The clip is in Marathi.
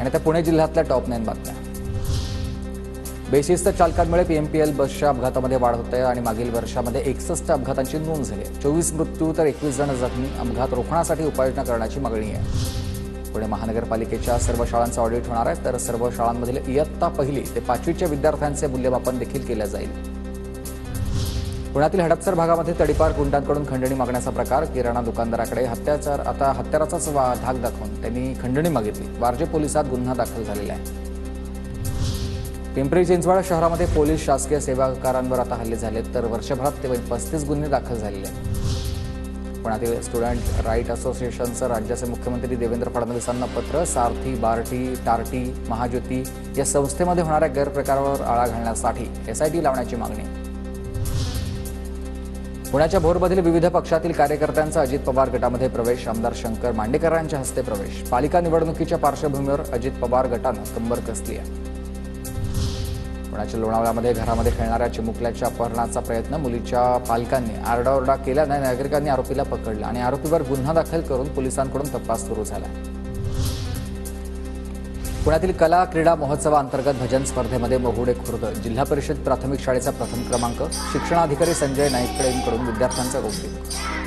आणि त्या पुणे जिल्ह्यातल्या टॉप 9 बातम्या। बेशिस्त चालकांमुळे पीएमपीएल बसच्या अपघातामध्ये वाढ होते आणि मागील वर्षामध्ये 61 अपघातांची नोंद झाली आहे। 24 मृत्यू तर 21 जण जखमी। अपघात रोखण्यासाठी उपाययोजना करण्याची मागणी आहे। पुणे महानगरपालिकेच्या सर्व शाळांचा ऑडिट होणार आहे, तर सर्व शाळांमधील इयत्ता 1ली ते 5वीच्या विद्यार्थ्यांचे मूल्यमापन देखील केले जाईल। पुण्यातील हडपसर भागामध्ये तडीपार गुंडांकडून खंडणी मागण्याचा प्रकार। किराणा दुकानदाराकडे हत्याराचाच धाक दाखवून त्यांनी खंडणी मागितली। वारजे पोलिसात गुन्हा दाखल झालेला आहे। पिंपरी चिंचवड शहरामध्ये पोलीस शासकीय सेवाकारांवर आता हल्ले झालेत, तर वर्षभरात ते 35 गुन्हे दाखल झालेले आहेत। पुण्यातील स्टुडंट राईट असोसिएशनचं राज्याचे मुख्यमंत्री देवेंद्र फडणवीसांना पत्र। सारथी, बार्टी, टार्टी, महाज्योती या संस्थेमध्ये होणाऱ्या गैरप्रकारावर आळा घालण्यासाठी एसआयटी लावण्याची मागणी। पुण्याच्या भोरमधील विविध पक्षातील कार्यकर्त्यांचा अजित पवार गटामध्ये प्रवेश। आमदार शंकर मांडेकरांच्या हस्ते प्रवेश। पालिका निवडणुकीच्या पार्श्वभूमीवर अजित पवार गटानं कंबर कसली आहे। पुण्याच्या लोणावळ्यामध्ये घरामध्ये खेळणाऱ्या चिमुकल्याच्या अपहरणाचा प्रयत्न। मुलीच्या पालकांनी आरडाओरडा केल्याने नागरिकांनी आरोपीला पकडलं आणि आरोपीवर गुन्हा दाखल करून पोलिसांकडून तपास सुरू झाला। पुण्यातील कला क्रीडा महोत्सवाअंतर्गत भजन स्पर्धेमध्ये मोहुडे खुर्द जिल्हा परिषद प्राथमिक शाळेचा प्रथम क्रमांक। शिक्षणाधिकारी संजय नाईकडेंकडून विद्यार्थ्यांचा कौतुक।